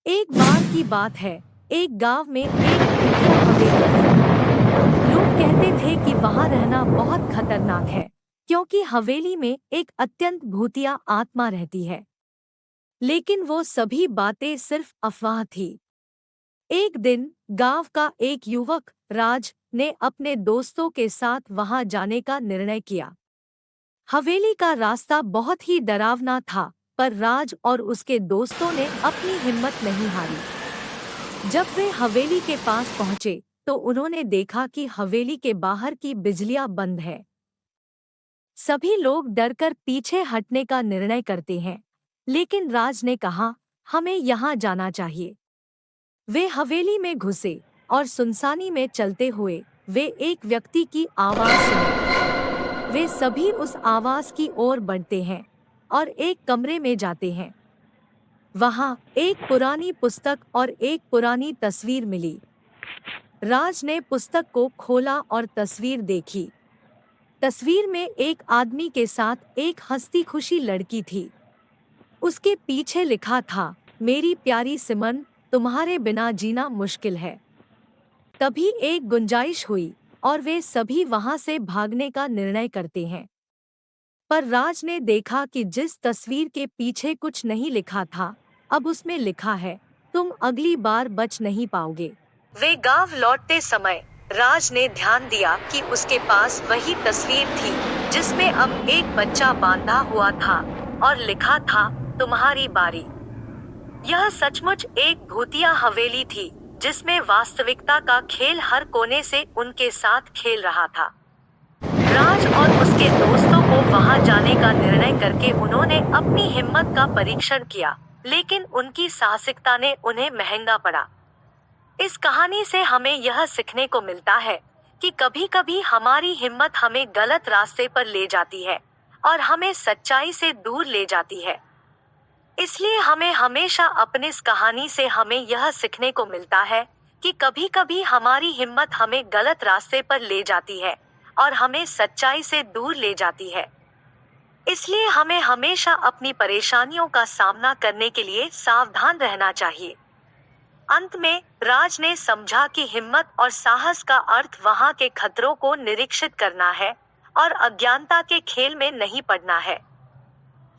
एक बार की बात है। एक गांव में एक भूतिया हवेली थी। लोग कहते थे कि वहां रहना बहुत खतरनाक है, क्योंकि हवेली में एक अत्यंत भूतिया आत्मा रहती है। लेकिन वो सभी बातें सिर्फ अफवाह थी। एक दिन गांव का एक युवक राज ने अपने दोस्तों के साथ वहां जाने का निर्णय किया। हवेली का रास्ता बहुत ही डरावना था, पर राज और उसके दोस्तों ने अपनी हिम्मत नहीं हारी। जब वे हवेली के पास पहुंचे तो उन्होंने देखा कि हवेली के बाहर की बिजलियां बंद है। सभी लोग डरकर पीछे हटने का निर्णय करते हैं, लेकिन राज ने कहा, हमें यहाँ जाना चाहिए। वे हवेली में घुसे और सुनसानी में चलते हुए वे एक व्यक्ति की आवाज सुने। वे सभी उस आवाज की ओर बढ़ते हैं और एक कमरे में जाते हैं। वहां एक पुरानी पुस्तक और एक पुरानी तस्वीर मिली। राज ने पुस्तक को खोला और तस्वीर देखी। तस्वीर में एक आदमी के साथ एक हंसती खुशी लड़की थी। उसके पीछे लिखा था, मेरी प्यारी सिमन, तुम्हारे बिना जीना मुश्किल है। तभी एक गुंजाइश हुई और वे सभी वहां से भागने का निर्णय करते हैं। पर राज ने देखा कि जिस तस्वीर के पीछे कुछ नहीं लिखा था, अब उसमें लिखा है, तुम अगली बार बच नहीं पाओगे। वे गांव लौटते समय राज ने ध्यान दिया कि उसके पास वही तस्वीर थी, जिसमें अब एक बच्चा बांधा हुआ था और लिखा था, तुम्हारी बारी। यह सचमुच एक भूतिया हवेली थी, जिसमें वास्तविकता का खेल हर कोने से उनके साथ खेल रहा था। राज और उसके दोस्तों को वहां जाने का निर्णय करके उन्होंने अपनी हिम्मत का परीक्षण किया, लेकिन उनकी साहसिकता ने उन्हें महंगा पड़ा। इस कहानी से हमें यह सीखने को मिलता है कि कभी-कभी हमारी हिम्मत हमें गलत रास्ते पर ले जाती है और हमें सच्चाई से दूर ले जाती है। इसलिए हमें हमेशा अपनी इस कहानी से हमें यह सीखने को मिलता है कि कभी-कभी हमारी हिम्मत हमें गलत रास्ते पर ले जाती है और हमें सच्चाई से दूर ले जाती है। इसलिए हमें हमेशा अपनी परेशानियों का सामना करने के लिए सावधान रहना चाहिए। अंत में राज ने समझा कि हिम्मत और साहस का अर्थ वहां के खतरों को निरीक्षित करना है और अज्ञानता के खेल में नहीं पड़ना है।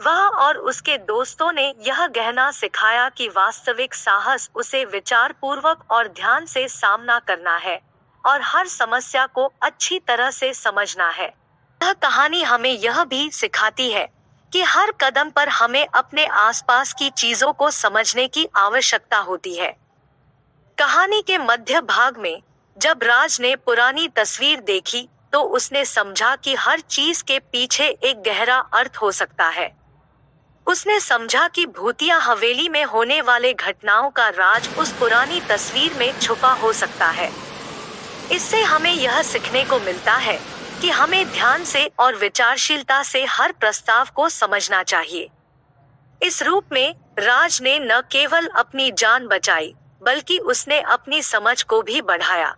वह और उसके दोस्तों ने यह गहना सिखाया कि वास्तविक साहस उसे विचारपूर्वक और ध्यान से सामना करना है और हर समस्या को अच्छी तरह से समझना है। यह कहानी हमें यह भी सिखाती है कि हर कदम पर हमें अपने आसपास की चीजों को समझने की आवश्यकता होती है। कहानी के मध्य भाग में जब राज ने पुरानी तस्वीर देखी तो उसने समझा कि हर चीज के पीछे एक गहरा अर्थ हो सकता है। उसने समझा कि भूतिया हवेली में होने वाले घटनाओं का राज उस पुरानी तस्वीर में छुपा हो सकता है। इससे हमें यह सीखने को मिलता है कि हमें ध्यान से और विचारशीलता से हर प्रस्ताव को समझना चाहिए। इस रूप में राज ने न केवल अपनी जान बचाई, बल्कि उसने अपनी समझ को भी बढ़ाया।